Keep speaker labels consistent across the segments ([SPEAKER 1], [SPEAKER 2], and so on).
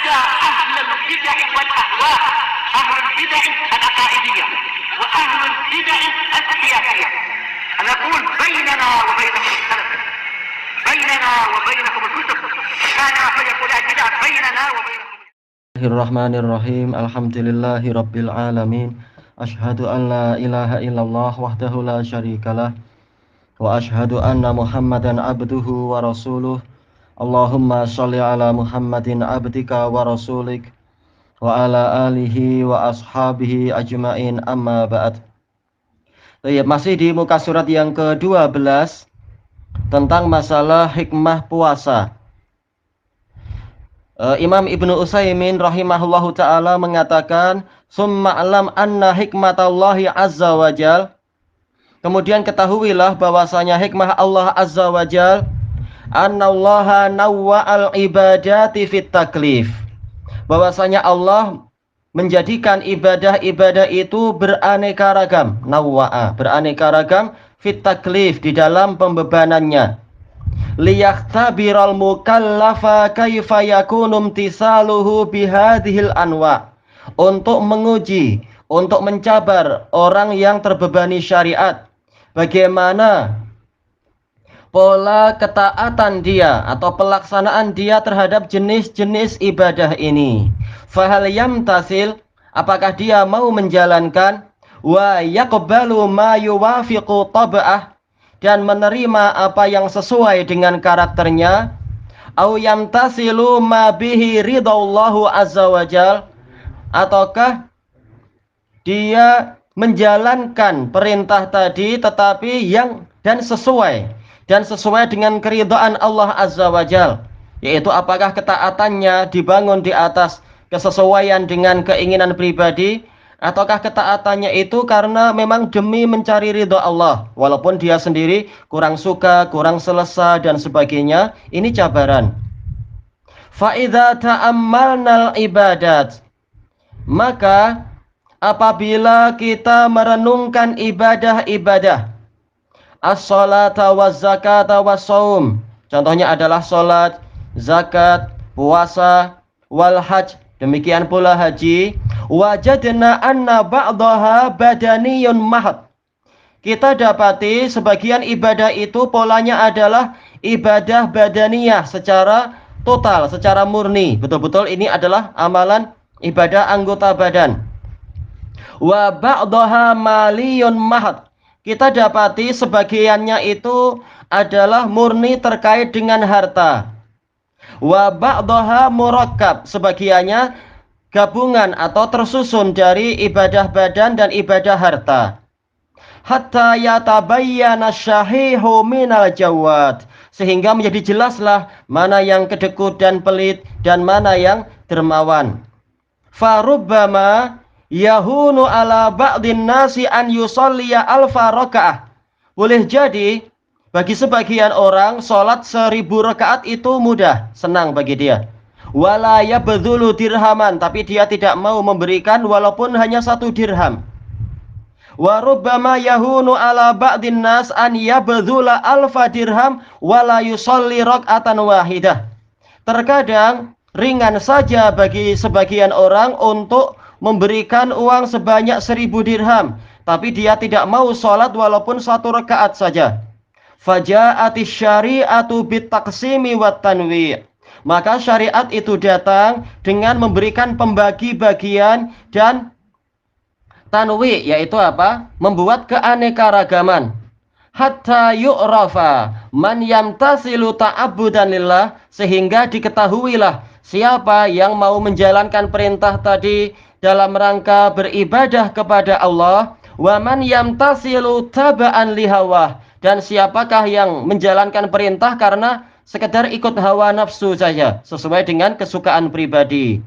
[SPEAKER 1] ada ahlul bid'ah wal ahwa, ahlul bid'ah al-aqaidiyah wa ahlul bid'ah al-siyasiyah. Ana aqul bainana wa bainakum al-salaf, bainana wa bainakum al-kutub, kana fayaqul al-bid'ah bainana wa bainakum.
[SPEAKER 2] Bismillahirrahmanirrahim. Alhamdulillahi rabbil alamin. Asyhadu an la ilaha illallah wahdahu la syarikalah wa asyhadu anna Muhammadan abduhu wa rasuluh. Allahumma sholli ala Muhammadin abdika wa rasulik wa ala alihi wa ashabihi ajmain, amma ba'd. Masih di muka surat yang ke-12 tentang masalah hikmah puasa. Imam Ibnu Utsaimin rahimahullahu ta'ala mengatakan, summa alam anna hikmatallahi azza wa jal, kemudian ketahuilah bahwasanya hikmah Allah azza wa jal, annallaha nawwa'al ibadati fit taklif, bahwasanya Allah menjadikan ibadah-ibadah itu beraneka ragam, nawwa'a, beraneka ragam, fit taklif, di dalam pembebanannya, liyakhtabiral mukallafa kaifa yakunu imtisaluhu bihadhil anwa', untuk menguji, untuk mencabar orang yang terbebani syariat, bagaimana pola ketaatan dia atau pelaksanaan dia terhadap jenis-jenis ibadah ini. Fahal yamtasil, apakah dia mau menjalankan, wa yaqbalu ma yuwafiqu tab'ah, dan menerima apa yang sesuai dengan karakternya, au yamtasilu ma bihi ridallahu azza wajal, ataukah dia menjalankan perintah tadi tetapi yang dan sesuai dengan keridhaan Allah azza wajal, yaitu apakah ketaatannya dibangun di atas kesesuaian dengan keinginan pribadi, ataukah ketaatannya itu karena memang demi mencari ridha Allah, walaupun dia sendiri kurang suka, kurang selesa dan sebagainya. Ini cabaran. Fa idza ta'ammalnal ibadat, maka apabila kita merenungkan ibadah-ibadah, as-salata waz-zakata was-shaum, contohnya adalah salat, zakat, puasa, wal hajj, demikian pula haji, wajadna anna ba'daha badaniyun mahad, kita dapati sebagian ibadah itu polanya adalah ibadah badaniyah, secara total, secara murni, betul-betul ini adalah amalan ibadah anggota badan. Wa ba'daha maliyun mahad, kita dapati sebagiannya itu adalah murni terkait dengan harta. Wa ba'daha murakkab, sebagiannya gabungan atau tersusun dari ibadah badan dan ibadah harta. Hatta yatabayyana syahihu minal jawad, sehingga menjadi jelaslah mana yang kedekut dan pelit dan mana yang dermawan. Farubbama yahunu ala ba'din nasi an yusalliya alfa rakaah, boleh jadi bagi sebagian orang sholat 1000 rakaat itu mudah, senang bagi dia. Wala yabdhulu dirhaman, tapi dia tidak mau memberikan walaupun hanya 1 dirham. Wa rubbama yahunu ala ba'din nas an yabdhula alfa dirham wala yusalli rak'atan wahidah, terkadang ringan saja bagi sebagian orang untuk memberikan uang sebanyak 1000 dirham, tapi dia tidak mau sholat walaupun 1 rakaat saja. Faja'atis syari'atu bitaqsimi wat tanwi', maka syariat itu datang dengan memberikan pembagi-bagian dan tanwi', yaitu apa? Membuat keanekaragaman. Hatta yu'rafa man yamtasilu ta'abbudan lillah, sehingga diketahuilah siapa yang mau menjalankan perintah tadi dalam rangka beribadah kepada Allah, wa man yamtasilu taba'an lihawah, dan siapakah yang menjalankan perintah karena sekedar ikut hawa nafsu saja, sesuai dengan kesukaan pribadi.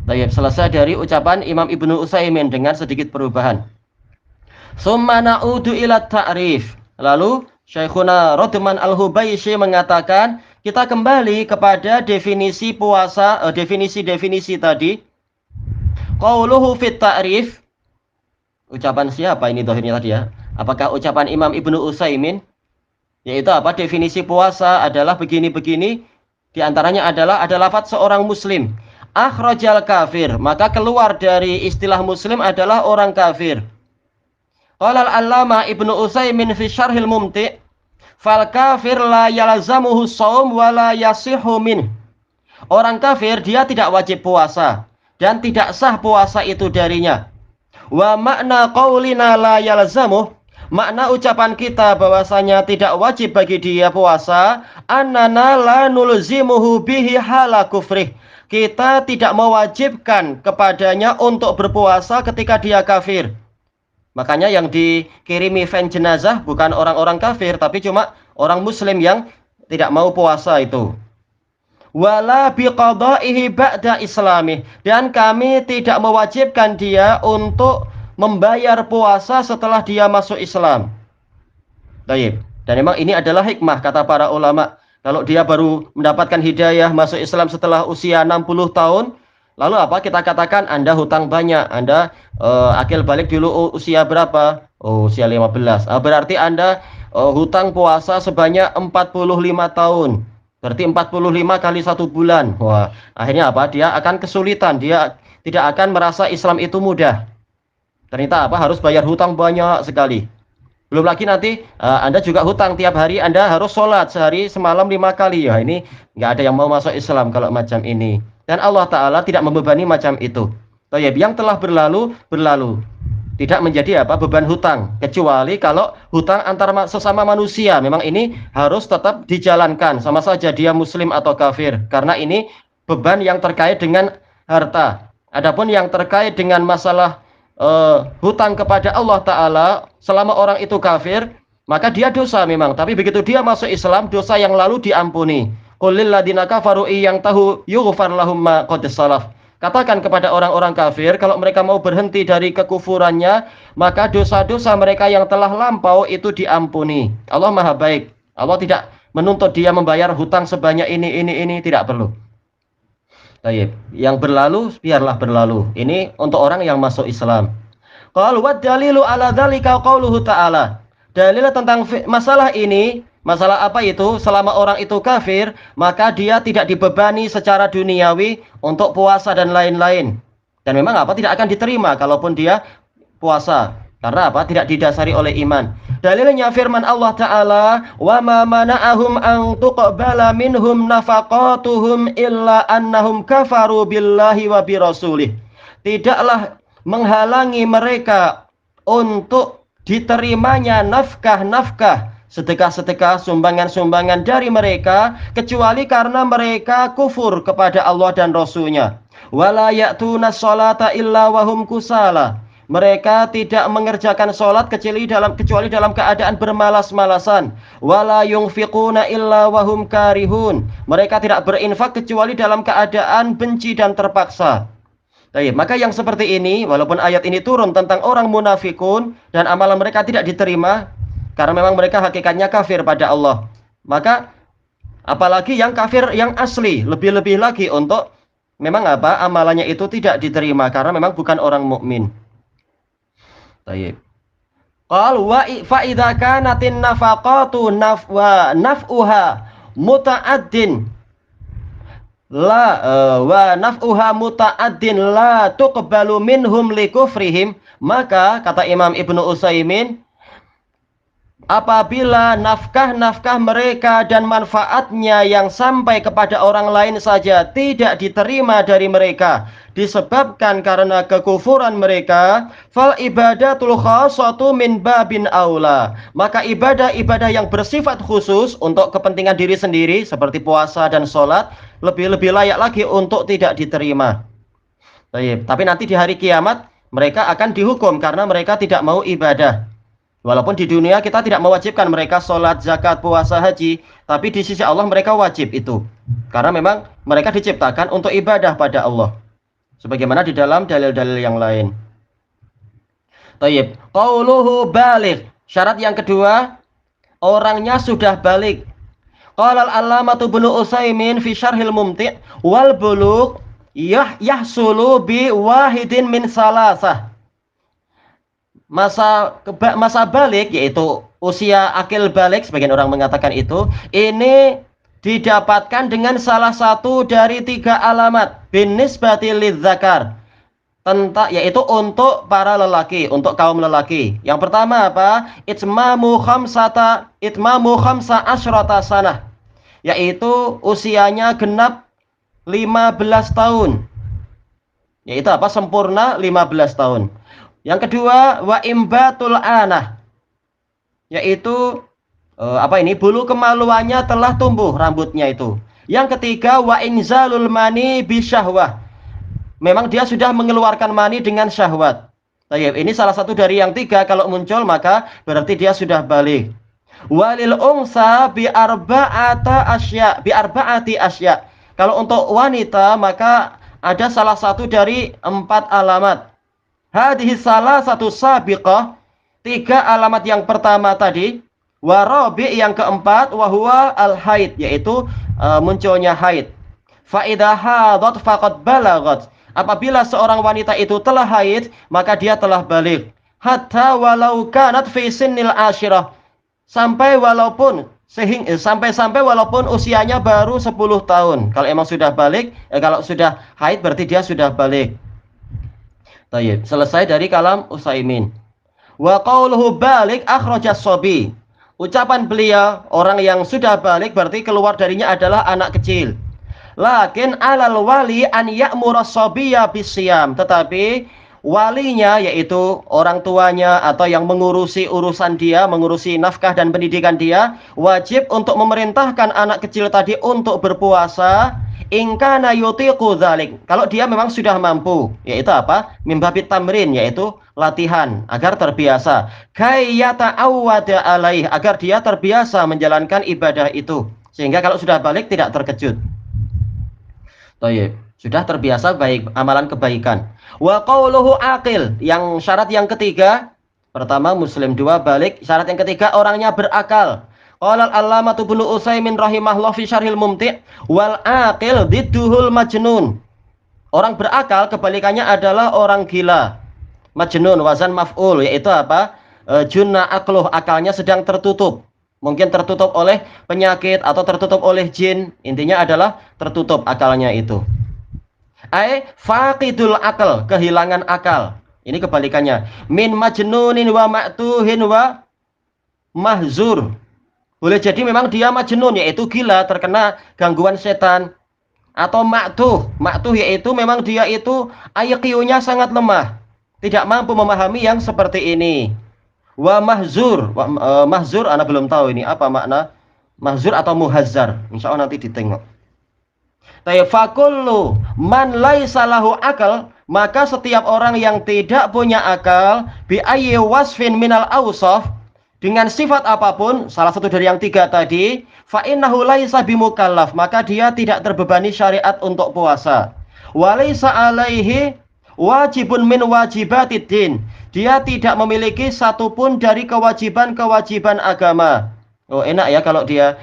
[SPEAKER 2] Baik, selesai dari ucapan Imam Ibnu Utsaimin dengan sedikit perubahan. Summa na'udu ila ta'rif. Lalu Syekhuna Rodman Al-Hubaisy mengatakan, kita kembali kepada definisi puasa, definisi-definisi tadi. Qauluhu fit ta'rif, ucapan siapa ini dohirnya tadi ya? Apakah ucapan Imam Ibnu Utsaimin? Yaitu apa? Definisi puasa adalah begini-begini. Di antaranya adalah ada lafaz seorang muslim. akhrajal kafir, maka keluar dari istilah muslim adalah orang kafir. Qala al-allamah Ibnu Utsaimin fi Syarhil Mumti', fal kafir la yalzamuhu shaum wa la yasihhu min. Orang kafir dia tidak wajib puasa dan tidak sah puasa itu darinya. Wa makna qaulina la yalzamuh, makna ucapan kita bahwasanya tidak wajib bagi dia puasa, annana la nulzimuhu bihi hala kufrih. Kita tidak mewajibkan kepadanya untuk berpuasa ketika dia kafir. Makanya yang dikirimi van jenazah bukan orang-orang kafir, tapi cuma orang muslim yang tidak mau puasa itu. Wala biqadaihi ba'da islamih, dan kami tidak mewajibkan dia untuk membayar puasa setelah dia masuk Islam. Baik. Dan memang ini adalah hikmah kata para ulama. Kalau dia baru mendapatkan hidayah masuk Islam setelah usia 60 tahun, lalu apa kita katakan Anda hutang banyak, Anda akil balik dulu usia berapa? Oh, usia 15. Berarti Anda hutang puasa sebanyak 45 tahun. Berarti 45 kali 1 bulan. Wah, akhirnya apa? Dia akan kesulitan, dia tidak akan merasa Islam itu mudah. Ternyata apa? Harus bayar hutang banyak sekali. Belum lagi nanti Anda juga hutang tiap hari, Anda harus sholat sehari semalam 5 kali. Ya, ini nggak ada yang mau masuk Islam kalau macam ini. Dan Allah Ta'ala tidak membebani macam itu. Yang telah berlalu, berlalu. Tidak menjadi apa? Beban hutang. Kecuali kalau hutang antar sesama manusia. Memang ini harus tetap dijalankan. Sama saja dia muslim atau kafir. Karena ini beban yang terkait dengan harta. Adapun yang terkait dengan masalah hutang kepada Allah Ta'ala, selama orang itu kafir, maka dia dosa memang. Tapi begitu dia masuk Islam, dosa yang lalu diampuni. Qul lil ladzina kafaru yang tahu yughfar lahum ma qad salaf. Katakan kepada orang-orang kafir, kalau mereka mau berhenti dari kekufurannya, maka dosa-dosa mereka yang telah lampau itu diampuni. Allah Maha Baik. Allah tidak menuntut dia membayar hutang sebanyak ini, tidak perlu. Baik, yang berlalu biarlah berlalu. Ini untuk orang yang masuk Islam. Qalu wad dalilu ala dzalika qauluhu ta'ala. Dalil tentang masalah ini, masalah apa itu? Selama orang itu kafir, maka dia tidak dibebani secara duniawi untuk puasa dan lain-lain. Dan memang apa? Tidak akan diterima kalaupun dia puasa. Karena apa? Tidak didasari oleh iman. Dalilnya firman Allah Ta'ala, wa ma mana'ahum an tuqbala minhum nafaqatuhum illa annahum kafaru billahi wa birasulih. Tidaklah menghalangi mereka untuk diterimanya nafkah-nafkah, sedekah-sedekah, sumbangan-sumbangan dari mereka, kecuali karena mereka kufur kepada Allah dan Rasulnya. Wala ya'tuna sholata illa wahum kusala. Mereka tidak mengerjakan sholat kecuali dalam keadaan bermalas-malasan. Wala yunfiquna illa wahum karihun. Mereka tidak berinfak kecuali dalam keadaan benci dan terpaksa. Baik, maka yang seperti ini, walaupun ayat ini turun tentang orang munafikun dan amalan mereka tidak diterima, karena memang mereka hakikatnya kafir pada Allah. Maka apalagi yang kafir yang asli, lebih-lebih lagi untuk memang apa? Amalannya itu tidak diterima karena memang bukan orang mukmin. Baik. Qal wa fa idza kanatin nafaqatu naf'uha muta'addin la wa naf'uha muta'addin la tuqbalu minhum likufrihim, maka kata Imam Ibnu Utsaimin, apabila nafkah-nafkah mereka dan manfaatnya yang sampai kepada orang lain saja tidak diterima dari mereka disebabkan karena kekufuran mereka, fal ibadatul khassatu min babin aula, maka ibadah-ibadah yang bersifat khusus untuk kepentingan diri sendiri seperti puasa dan sholat lebih-lebih layak lagi untuk tidak diterima. Baik, tapi nanti di hari kiamat mereka akan dihukum karena mereka tidak mau ibadah. Walaupun di dunia kita tidak mewajibkan mereka sholat, zakat, puasa, haji, tapi di sisi Allah mereka wajib itu. Karena memang mereka diciptakan untuk ibadah pada Allah. Sebagaimana di dalam dalil-dalil yang lain. Tayyib. Qauluhu baligh. Syarat yang kedua, orangnya sudah balik. Qala al-allamatu Ibnu Utsaimin fi Syarhil Mumti' wal bulugh yahsulu bi wahidin min salasah. Masa balik, yaitu usia akil balik, sebagian orang mengatakan itu, ini didapatkan dengan salah satu dari 3 alamat binisbati lidzakar, yaitu untuk para lelaki, untuk kaum lelaki. Yang pertama apa? Itmamu khamsa asyrata sanah, yaitu usianya genap 15 tahun. Yaitu apa? Sempurna 15 tahun. Yang kedua, wa imbatul anah, yaitu bulu kemaluannya telah tumbuh rambutnya itu. Yang ketiga, wa inzalul mani bisyahwah, memang dia sudah mengeluarkan mani dengan syahwat. Ini salah satu dari yang 3, kalau muncul maka berarti dia sudah balik. Walil unsa bi arba'ati asya, kalau untuk wanita maka ada salah satu dari 4 alamat. Hadhihi salah satu sabiqah, 3 alamat yang pertama tadi. Warabi yang keempat, wahwa al-haid, yaitu munculnya haid. Fa idza hadat faqad balagat, apabila seorang wanita itu telah haid maka dia telah balik. Hatta walau kanat fi sinnil asyirah, sampai walaupun usianya baru 10 tahun. Kalau emang sudah balik, kalau sudah haid berarti dia sudah balik. Baik, selesai dari kalam Utsaimin. Wa qauluhu balik akhrajas shabi, ucapan beliau orang yang sudah balik berarti keluar darinya adalah anak kecil. Lakin alal wali an ya'mura sabiyya bisyam, tetapi walinya, yaitu orang tuanya atau yang mengurusi urusan dia, mengurusi nafkah dan pendidikan dia, wajib untuk memerintahkan anak kecil tadi untuk berpuasa in kana yutiqu dzalik, kalau dia memang sudah mampu, yaitu apa? Mimbabit tamrin, yaitu latihan agar terbiasa. Kayyata awwada alaih, agar dia terbiasa menjalankan ibadah itu, sehingga kalau sudah balik tidak terkejut. Sudah terbiasa baik amalan kebaikan. Wa qauluhu aqil, yang syarat yang ketiga, pertama muslim, 2 balik, syarat yang ketiga orangnya berakal. Qala al-allamah Ibnu Utsaimin rahimahullah fi syarhil mumti' wal aqil didduhul majnun. Orang berakal kebalikannya adalah orang gila. Majnun wazan maf'ul, yaitu apa? Junna aqluh, akalnya sedang tertutup. Mungkin tertutup oleh penyakit atau tertutup oleh jin. Intinya adalah tertutup akalnya itu. Faqidul akal, kehilangan akal. Ini kebalikannya. Min majnunin wa ma'tuhin wa mahzur. Boleh jadi memang dia majnun, yaitu gila, terkena gangguan setan. Atau ma'tuh yaitu memang dia itu IQ-nya sangat lemah, tidak mampu memahami yang seperti ini. Wa mahzur, mahzur ana belum tahu ini apa makna mahzur atau muhazzar. Insyaallah nanti ditengok. Fakullu man laisa lahu akal, maka setiap orang yang tidak punya akal, bi ayyi wasfin minal awsaf, dengan sifat apapun, salah satu dari yang 3 tadi, fa innahu laisa bimukallaf, maka dia tidak terbebani syariat untuk puasa. Wa laisa alaihi wajibun min wajibatid din, dia tidak memiliki satupun dari kewajiban-kewajiban agama. Oh, enak ya kalau dia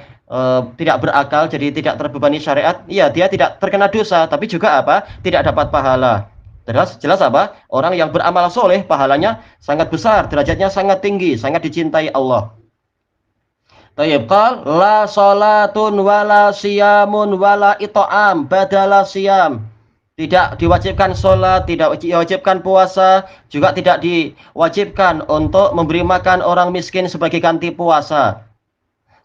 [SPEAKER 2] tidak berakal, jadi tidak terbebani syariat. Iya, dia tidak terkena dosa, tapi juga apa? Tidak dapat pahala. Jelas apa? Orang yang beramal soleh pahalanya sangat besar, derajatnya sangat tinggi, sangat dicintai Allah. Tayyib, qal la salatun wala siyamun wala it'am badala siyam. Tidak diwajibkan sholat, tidak diwajibkan puasa, juga tidak diwajibkan untuk memberi makan orang miskin sebagai ganti puasa.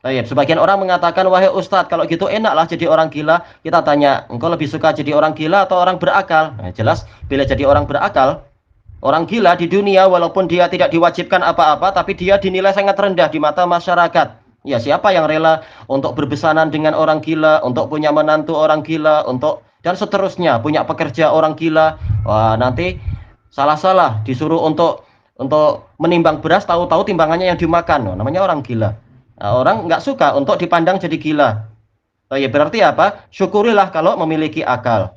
[SPEAKER 2] Tayyib, sebagian orang mengatakan, wahai Ustadz, kalau gitu enaklah jadi orang gila. Kita tanya, engkau lebih suka jadi orang gila atau orang berakal? Nah, jelas, bila jadi orang berakal, orang gila di dunia walaupun dia tidak diwajibkan apa-apa, tapi dia dinilai sangat rendah di mata masyarakat. Ya, siapa yang rela untuk berbesanan dengan orang gila, untuk punya menantu orang gila, untuk dan seterusnya, punya pekerja orang gila? Wah, nanti salah-salah disuruh untuk menimbang beras, tahu-tahu timbangannya yang dimakan. Oh, namanya orang gila. Nah, orang nggak suka untuk dipandang jadi gila. Ya berarti apa? Syukurilah kalau memiliki akal.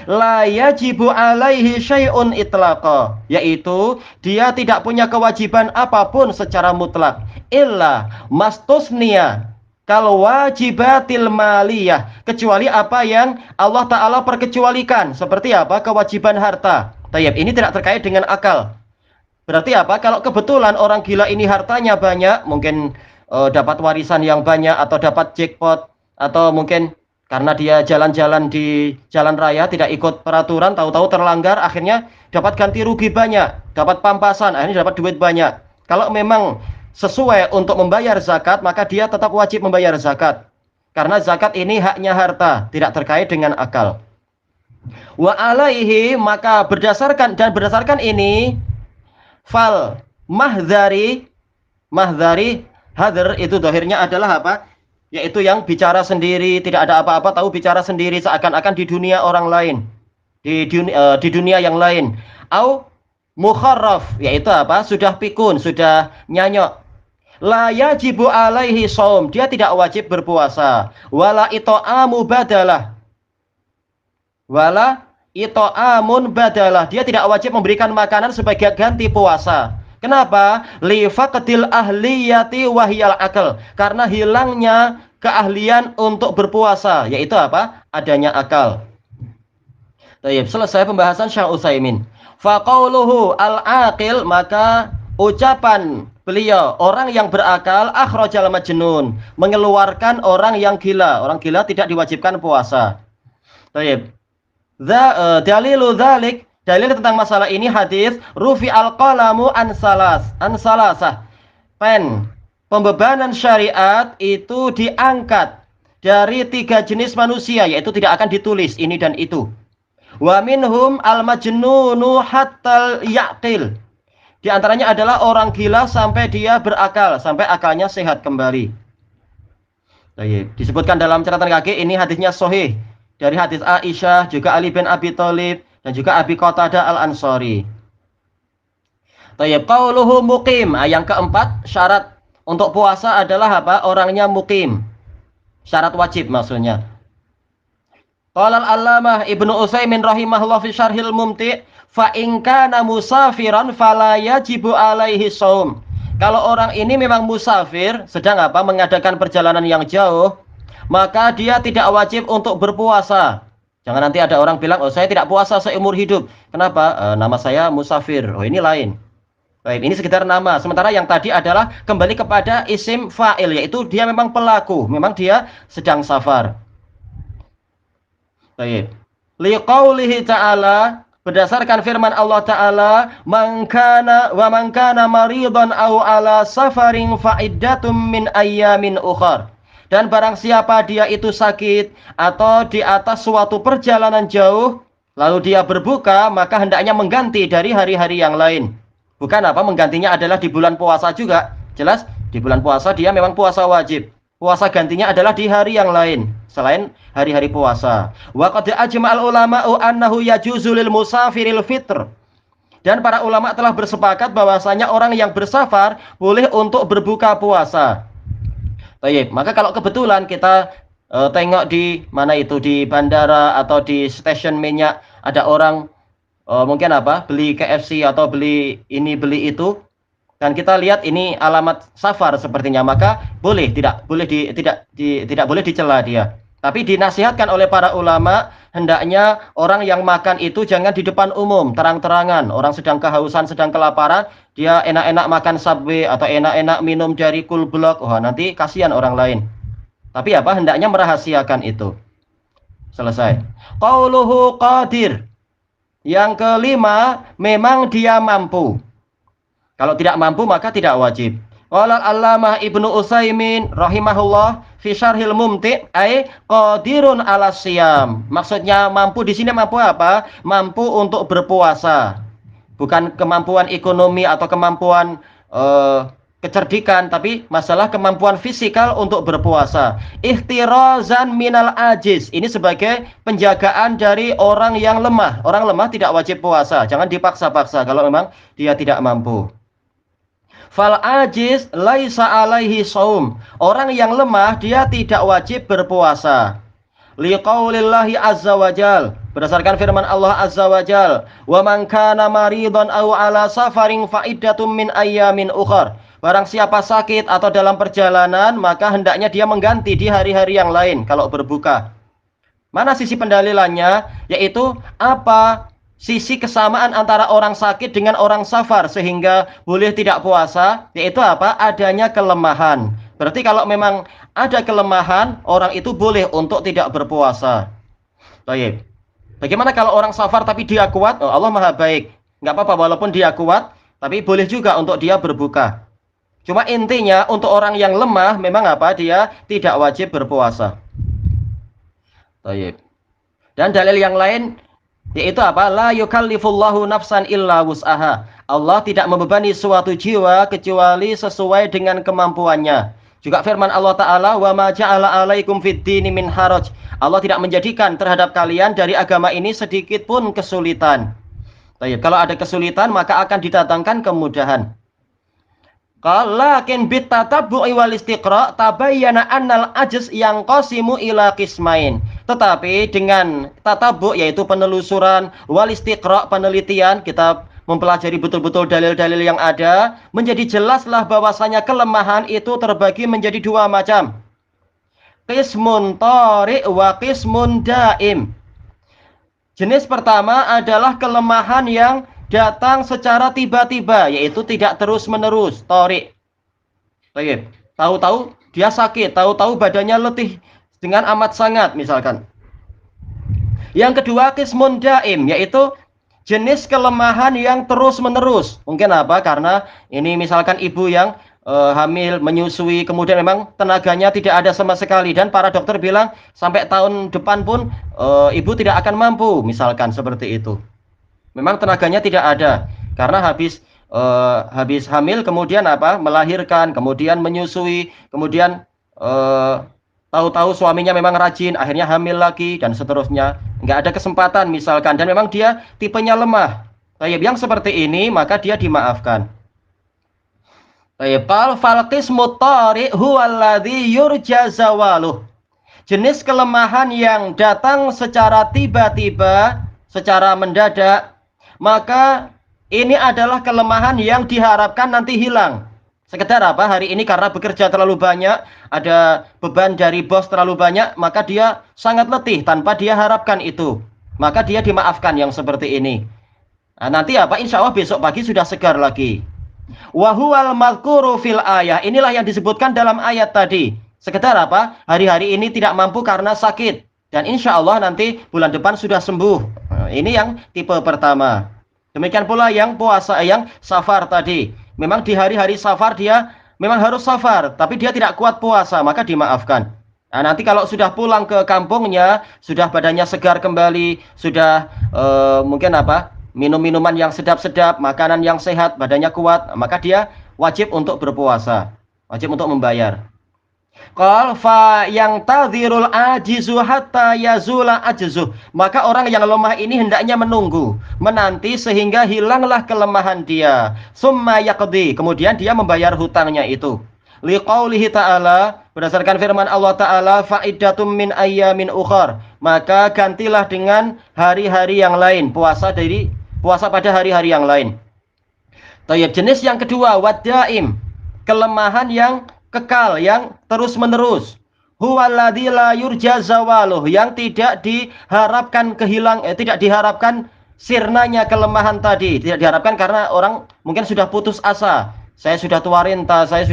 [SPEAKER 2] La yajibu alaihi syai'un itlaqa, yaitu dia tidak punya kewajiban apapun secara mutlak, illa mastusniya kalau wajibatil maliyah, kecuali apa yang Allah Ta'ala perkecualikan. Seperti apa? Kewajiban harta. Tayyib, ini tidak terkait dengan akal. Berarti apa? Kalau kebetulan orang gila ini hartanya banyak, mungkin dapat warisan yang banyak, atau dapat jackpot, atau mungkin karena dia jalan-jalan di jalan raya tidak ikut peraturan, tahu-tahu terlanggar, akhirnya dapat ganti rugi banyak, dapat pampasan, akhirnya dapat duit banyak. Kalau memang sesuai untuk membayar zakat, maka dia tetap wajib membayar zakat. Karena zakat ini haknya harta, tidak terkait dengan akal. Wa alaihi, maka berdasarkan ini, fal mahdhari hadr itu dohirnya adalah apa? Yaitu yang bicara sendiri, tidak ada apa-apa, tahu bicara sendiri seakan-akan di dunia orang lain, di dunia yang lain. Au mukharraf, yaitu apa? Sudah pikun, sudah nyanyok. La yajibu alaihi shaum, dia tidak wajib berpuasa. Wala ita'amu badalah. Wala ita'amun badalah, dia tidak wajib memberikan makanan sebagai ganti puasa. Kenapa? Li faqdil ahliyati wahyal akal. Karena hilangnya keahlian untuk berpuasa, yaitu apa? Adanya akal. Baik, selesai pembahasan Syekh Utsaimin. Faqauluhu al-aqil, maka ucapan beliau, orang yang berakal, akhrajal majnun, mengeluarkan orang yang gila. Orang gila tidak diwajibkan puasa. Baik. Dalilu dzalik, dalil tentang masalah ini hadis rufi al-qalamu an salasah. Pembebanan syariat itu diangkat dari 3 jenis manusia, yaitu tidak akan ditulis ini dan itu. Wa minhum al-majnunu hatta yaqil. Di antaranya adalah orang gila sampai dia berakal, sampai akalnya sehat kembali. Disebutkan dalam catatan kaki ini hadisnya sahih dari hadis Aisyah, juga Ali bin Abi Thalib, dan juga Abi Qatadah Al-Ansari. Qauluhu muqim. Yang keempat, syarat untuk puasa adalah apa? Orangnya muqim. Syarat wajib maksudnya. Qala al-Allamah Ibnu Utsaimin rahimahullah fi Syarhil Mumti', fa in kana musafiran fala yajibu alaihi shaum. Kalau orang ini memang musafir, sedang apa? Mengadakan perjalanan yang jauh, maka dia tidak wajib untuk berpuasa. Jangan nanti ada orang bilang, oh saya tidak puasa seumur hidup. Kenapa? Nama saya musafir. Oh ini lain. Baik, ini sekedar nama. Sementara yang tadi adalah kembali kepada isim fa'il, yaitu dia memang pelaku, memang dia sedang safar. Baik. Liqaulihi ta'ala, berdasarkan firman Allah Ta'ala, man kana maridhan aw ala safarin fa'iddatum min ayyamin ukhar. Dan barang siapa dia itu sakit atau di atas suatu perjalanan jauh, lalu dia berbuka, maka hendaknya mengganti dari hari-hari yang lain. Bukan apa, menggantinya adalah di bulan puasa juga. Jelas, di bulan puasa dia memang puasa wajib. Puasa gantinya adalah di hari yang lain, selain hari-hari puasa. Wa qad ajma'al ulama'u annahu yajuzu lil musafiril fitr. Dan para ulama telah bersepakat bahwasanya orang yang bersafar boleh untuk berbuka puasa. Baik, maka kalau kebetulan kita tengok di mana itu, di bandara atau di stasiun minyak, ada orang mungkin apa, beli KFC atau beli ini beli itu, dan kita lihat ini alamat safar sepertinya, maka tidak boleh dicela dia. Tapi dinasihatkan oleh para ulama, hendaknya orang yang makan itu jangan di depan umum, terang-terangan. Orang sedang kehausan, sedang kelaparan, dia enak-enak makan Subway atau enak-enak minum dari Cool Block. Wah, nanti kasihan orang lain. Tapi apa? Hendaknya merahasiakan itu. Selesai. Qauluhu qadir. Yang kelima, memang dia mampu. Kalau tidak mampu maka tidak wajib. Qala al-Allamah Ibnu Utsaimin rahimahullah fi Syarhil Mumti' ay qadirun 'ala siyam. Maksudnya mampu di sini mampu apa? Mampu untuk berpuasa. Bukan kemampuan ekonomi atau kemampuan kecerdikan, tapi masalah kemampuan fisikal untuk berpuasa. Ihtirazan minal ajiz. Ini sebagai penjagaan dari orang yang lemah. Orang lemah tidak wajib puasa. Jangan dipaksa-paksa kalau memang dia tidak mampu. Fal ajiz laisa alaihi shaum. Orang yang lemah dia tidak wajib berpuasa. Liqaulillahi azza wajal, berdasarkan firman Allah azza wajal, wa man kana maridhan aw ala safarin fa iddatum min ayyamin ukhar. Barang siapa sakit atau dalam perjalanan, maka hendaknya dia mengganti di hari-hari yang lain kalau berbuka. Mana sisi pendalilannya? Yaitu apa? Sisi kesamaan antara orang sakit dengan orang safar sehingga boleh tidak puasa, yaitu apa? Adanya kelemahan. Berarti kalau memang ada kelemahan, orang itu boleh untuk tidak berpuasa. Baik. Bagaimana kalau orang safar tapi dia kuat? Oh, Allah Maha baik. Nggak apa-apa walaupun dia kuat, tapi boleh juga untuk dia berbuka. Cuma intinya untuk orang yang lemah memang apa? Dia tidak wajib berpuasa. Baik. Dan dalil yang lain yaitu apa? La yukallifullahu nafsan illa wus'aha. Allah tidak membebani suatu jiwa kecuali sesuai dengan kemampuannya. Juga firman Allah Ta'ala, wa ma ja'ala alaikum fid dini min haraj. Allah tidak menjadikan terhadap kalian dari agama ini sedikit pun kesulitan. Baik, kalau ada kesulitan maka akan didatangkan kemudahan. Qalakin bitatabbu'i wal istiqra tabayyana annal ajz yang qasimu ila qismain. Tetapi dengan tatabbu' yaitu penelusuran, wal istiqra penelitian, kita mempelajari betul-betul dalil-dalil yang ada, menjadi jelaslah bahwasanya kelemahan itu terbagi menjadi dua macam. Qismun tari' wa qismun daim. Jenis pertama adalah kelemahan yang datang secara tiba-tiba, yaitu tidak terus-menerus, tari'. Baik, tahu-tahu dia sakit, tahu-tahu badannya letih dengan amat sangat misalkan. Yang kedua qismun daim, yaitu jenis kelemahan yang terus-menerus. Mungkin apa? Karena ini misalkan ibu yang hamil, menyusui, kemudian memang tenaganya tidak ada sama sekali. Dan para dokter bilang sampai tahun depan pun ibu tidak akan mampu. Misalkan seperti itu. Memang tenaganya tidak ada. Karena habis hamil, kemudian apa? Melahirkan, kemudian menyusui, kemudian tahu-tahu suaminya memang rajin, akhirnya hamil lagi, dan seterusnya. Nggak ada kesempatan misalkan, dan memang dia tipenya lemah. Yang seperti ini, maka dia dimaafkan. Falqismu tari' huwallazi yurja zawaluh. Jenis kelemahan yang datang secara tiba-tiba, secara mendadak, maka ini adalah kelemahan yang diharapkan nanti hilang. Sekedar apa? Hari ini karena bekerja terlalu banyak, ada beban dari bos terlalu banyak, maka dia sangat letih tanpa dia harapkan itu. Maka dia dimaafkan yang seperti ini. Nah, nanti apa? Insya Allah besok pagi sudah segar lagi. Wa huwal mazkuru fil ayah. Inilah yang disebutkan dalam ayat tadi. Sekedar apa? Hari-hari ini tidak mampu karena sakit. Dan insya Allah nanti bulan depan sudah sembuh. Nah, ini yang tipe pertama. Demikian pula yang puasa, yang safar tadi. Memang di hari-hari safar dia memang harus safar, tapi dia tidak kuat puasa, maka dimaafkan. Nah, nanti kalau sudah pulang ke kampungnya, sudah badannya segar kembali, sudah mungkin apa? Minum minuman yang sedap-sedap, makanan yang sehat, badannya kuat, maka dia wajib untuk berpuasa, wajib untuk membayar. Qal fa yang tadhirul ajizu hatta yazula ajzuh. Maka orang yang lemah ini hendaknya menunggu, menanti sehingga hilanglah kelemahan dia. Summa yaqdi, kemudian dia membayar hutangnya itu. Liqaulihi ta'ala, berdasarkan firman Allah Ta'ala, fa'iddatum min ayyamin ukhar. Maka gantilah dengan hari-hari yang lain, puasa pada hari-hari yang lain. Tayyib, jenis yang kedua, wadaim, kelemahan yang kekal, yang terus-menerus. Huwaladzi la yurja zawaluh, yang tidak diharapkan tidak diharapkan sirnanya kelemahan tadi. Tidak diharapkan karena orang mungkin sudah putus asa. Saya sudah tua renta, saya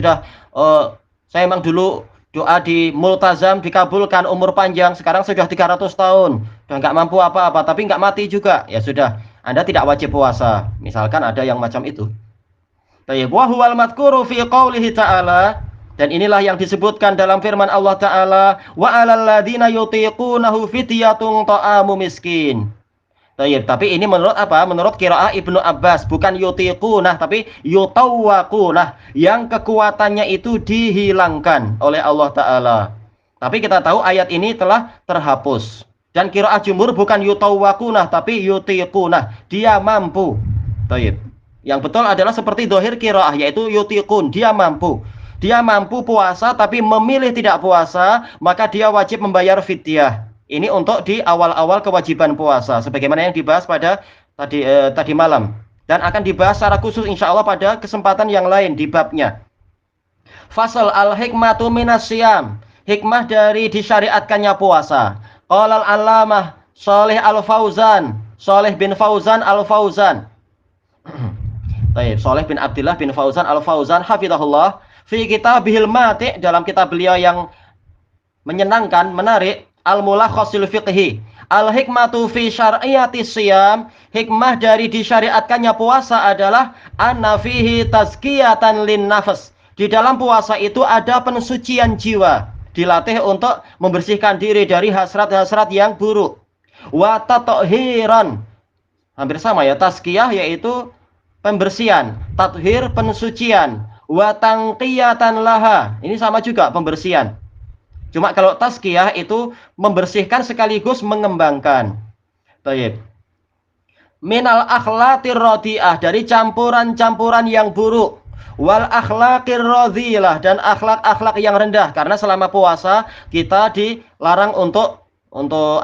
[SPEAKER 2] memang dulu doa di multazam dikabulkan, umur panjang, sekarang sudah 300 tahun. Sudah nggak mampu apa-apa, tapi nggak mati juga. Ya sudah, Anda tidak wajib puasa. Misalkan ada yang macam itu. Tayyib, wa huwal madhkuru fi qaulihi ta'ala. Dan inilah yang disebutkan dalam firman Allah Ta'ala, wa 'alal ladzina yutiqunahu fidyatun ta'amu miskin. Tapi ini menurut apa? Menurut qiraah Ibnu Abbas, bukan yutiqunah tapi yutawwaqunah, yang kekuatannya itu dihilangkan oleh Allah Ta'ala. Tapi kita tahu ayat ini telah terhapus. Dan qiraah jumhur bukan yutawwaqunah tapi yutiqunah, dia mampu. Yang betul adalah seperti dhahir qiraah, yaitu yutiqun, dia mampu. Dia mampu puasa tapi memilih tidak puasa, maka dia wajib membayar fidyah. Ini untuk di awal-awal kewajiban puasa, sebagaimana yang dibahas pada tadi malam, dan akan dibahas secara khusus insya Allah pada kesempatan yang lain di babnya. Fasal al-hikmatu minas syiyam, hikmah dari disyariatkannya puasa. Qala al-allamah Shalih al-Fauzan, Shalih bin Fauzan al-Fauzan. Shalih bin Abdullah bin Fauzan al-Fauzan hafizahullah. fi kitabihil mati', dalam kitab beliau yang menyenangkan, menarik, Al-Mulakhasul Fiqhi. Al-hikmatu fi syar'iyati siyam, hikmah dari disyariatkannya puasa adalah anna fihi tazkiyatan lin nafs. Di dalam puasa itu ada pensucian jiwa, dilatih untuk membersihkan diri dari hasrat-hasrat yang buruk. Wa tathiran, hampir sama ya, tazkiyah yaitu pembersihan, tathir pensucian, wa tanqiyatan laha, ini sama juga pembersihan. Cuma kalau tazkiyah itu membersihkan sekaligus mengembangkan. Baik. Minal akhlaqir radi'ah, dari campuran-campuran yang buruk. Wal akhlaqir radhilah, dan akhlak-akhlak yang rendah. Karena selama puasa kita dilarang untuk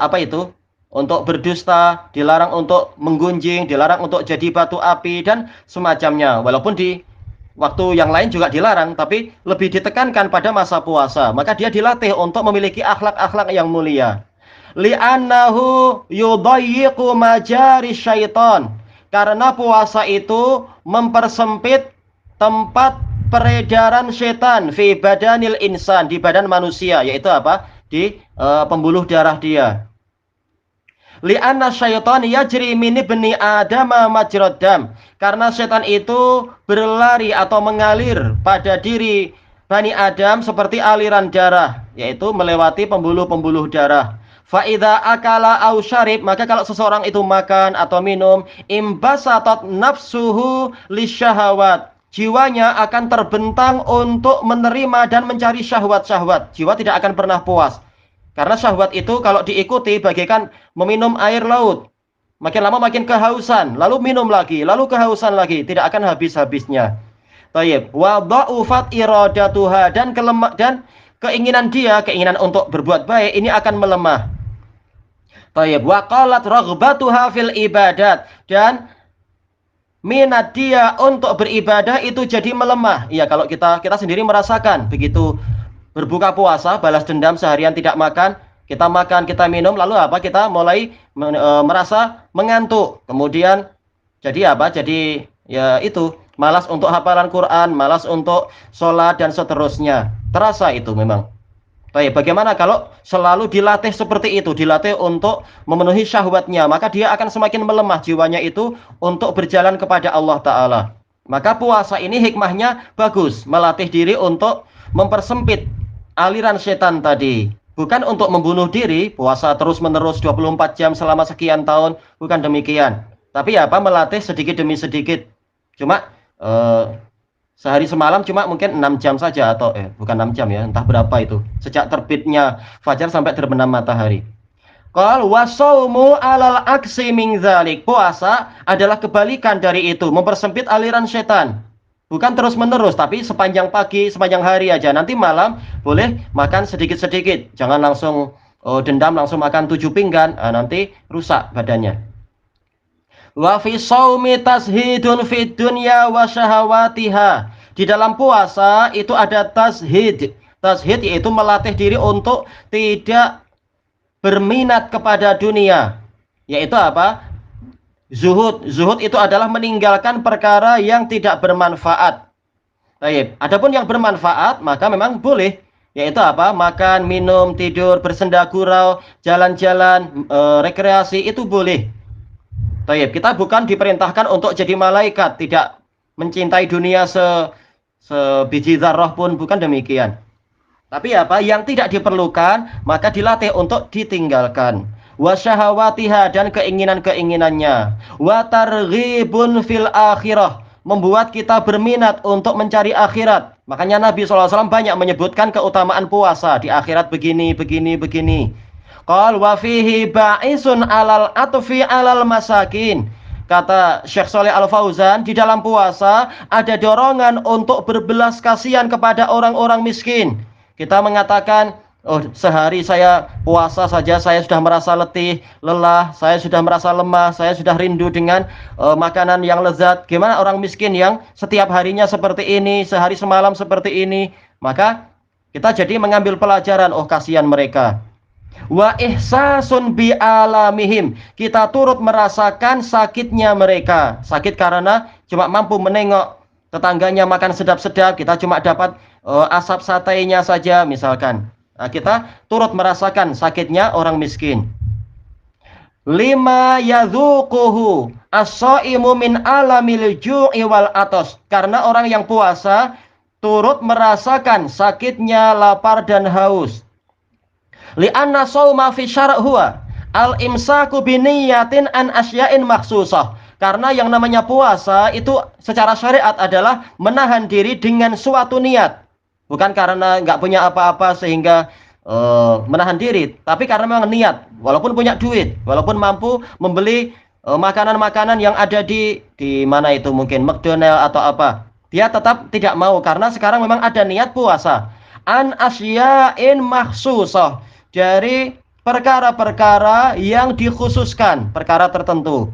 [SPEAKER 2] apa itu? Untuk berdusta, dilarang untuk menggunjing, dilarang untuk jadi batu api dan semacamnya. Walaupun di waktu yang lain juga dilarang, tapi lebih ditekankan pada masa puasa. Maka dia dilatih untuk memiliki akhlak-akhlak yang mulia. Li'annahu yudayyiqu majari syaitan. Karena puasa itu mempersempit tempat peredaran setan fi badanil insan, di badan manusia, yaitu apa? Di pembuluh darah dia. Li'anna syaitan yajri min ibni adama majrad dam. Karena setan itu berlari atau mengalir pada diri Bani Adam seperti aliran darah, yaitu melewati pembuluh-pembuluh darah. Fa idza akala aw syarib, maka kalau seseorang itu makan atau minum, imbasatat nafsuhu lisyahawat, jiwanya akan terbentang untuk menerima dan mencari syahwat-syahwat. Jiwa tidak akan pernah puas. Karena syahwat itu kalau diikuti bagaikan meminum air laut. Makin lama makin kehausan, lalu minum lagi, lalu kehausan lagi, tidak akan habis-habisnya. Tayyib, wa dha'ufat iradatuha, dan keinginan dia, keinginan untuk berbuat baik ini akan melemah. Tayyib, wa qalat raghbatuha fil ibadat, dan minat dia untuk beribadah itu jadi melemah. Iya, kalau kita sendiri merasakan begitu berbuka puasa, balas dendam seharian tidak makan, kita minum, lalu apa? Kita mulai merasa mengantuk. Kemudian jadi apa? Jadi ya itu, malas untuk hafalan Quran, malas untuk sholat dan seterusnya. Terasa itu memang. Baik, bagaimana kalau selalu dilatih seperti itu, dilatih untuk memenuhi syahwatnya, maka dia akan semakin melemah jiwanya itu untuk berjalan kepada Allah Ta'ala. Maka puasa ini hikmahnya bagus, melatih diri untuk mempersempit aliran setan tadi. Bukan untuk membunuh diri, puasa terus-menerus 24 jam selama sekian tahun, bukan demikian. Tapi apa, melatih sedikit demi sedikit. Cuma sehari semalam cuma mungkin 6 jam saja, atau bukan 6 jam ya, entah berapa itu. Sejak terbitnya fajar sampai terbenam matahari. Qal wasaumu alal aksi min dzalik. Puasa adalah kebalikan dari itu, mempersempit aliran setan. Bukan terus-menerus, tapi sepanjang pagi, sepanjang hari aja. Nanti malam boleh makan sedikit-sedikit. Jangan langsung dendam, langsung makan 7 pinggan. Nanti rusak badannya. Wa fi shaumi tashhidun fid dunya wa syahawatiha. Di dalam puasa itu ada tashhid. Tashhid yaitu melatih diri untuk tidak berminat kepada dunia. Yaitu apa? Zuhud. Zuhud itu adalah meninggalkan perkara yang tidak bermanfaat. Baik. Adapun yang bermanfaat maka memang boleh, yaitu apa? Makan, minum, tidur, bersenda gurau, jalan-jalan, rekreasi, itu boleh. Baik. Kita bukan diperintahkan untuk jadi malaikat, tidak mencintai dunia sebiji zarrah pun, bukan demikian. Tapi apa? Yang tidak diperlukan maka dilatih untuk ditinggalkan. Wa syahawatiha, dan keinginan-keinginannya. Wa targhibun fil akhirah, membuat kita berminat untuk mencari akhirat. Makanya Nabi SAW banyak menyebutkan keutamaan puasa di akhirat, begini. Qal wa fihi ba'isun alal atfi alal masakin. Kata Syekh Shalih Al Fauzan, di dalam puasa ada dorongan untuk berbelas kasihan kepada orang-orang miskin. Kita mengatakan, oh, sehari saya puasa saja saya sudah merasa letih, lelah, saya sudah merasa lemah, saya sudah rindu dengan makanan yang lezat. Gimana orang miskin yang setiap harinya seperti ini, sehari semalam seperti ini? Maka kita jadi mengambil pelajaran, oh kasihan mereka. Wa ihsasun bi alamihim, kita turut merasakan sakitnya mereka. Sakit karena cuma mampu menengok tetangganya makan sedap-sedap, kita cuma dapat asap satenya saja misalkan. Nah, kita turut merasakan sakitnya orang miskin. Lima yadzuquhu as-shaimu min alamil ju'i wal atos. Karena orang yang puasa turut merasakan sakitnya lapar dan haus. Li'anna shauma fi syara' huwa al-imsaku biniyatin an asya'in makhsusah. Karena yang namanya puasa itu secara syariat adalah menahan diri dengan suatu niat. Bukan karena nggak punya apa-apa sehingga menahan diri, tapi karena memang niat, walaupun punya duit, walaupun mampu membeli makanan-makanan yang ada di mana itu mungkin McDonald atau apa, dia tetap tidak mau karena sekarang memang ada niat puasa. An asya'in makhsusah, dari perkara-perkara yang dikhususkan, perkara tertentu.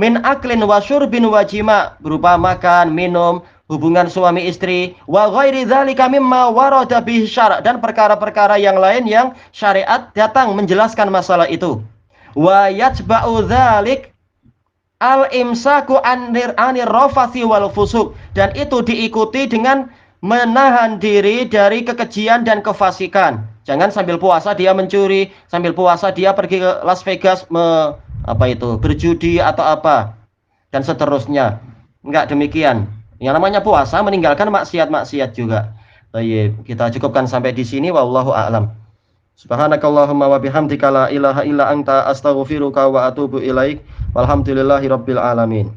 [SPEAKER 2] Min aklin wa syurbin wa jima, berupa makan, minum, hubungan suami istri, wa ghairi dzalika mimma warada bihi syara', dan perkara-perkara yang lain yang syariat datang menjelaskan masalah itu. Wa yatba'u dzalik al-imsaku anir rafathi wal fusuq, dan itu diikuti dengan menahan diri dari kekejian dan kefasikan. Jangan sambil puasa dia mencuri, sambil puasa dia pergi ke Las Vegas berjudi atau apa dan seterusnya. Enggak demikian. Yang namanya puasa meninggalkan maksiat-maksiat juga. Baik, kita cukupkan sampai di sini, wallahu a'lam. Subhanakallahumma wa bihamdika la ilaha illa anta astaghfiruka wa atubu ilaik. Walhamdulillahirabbil alamin.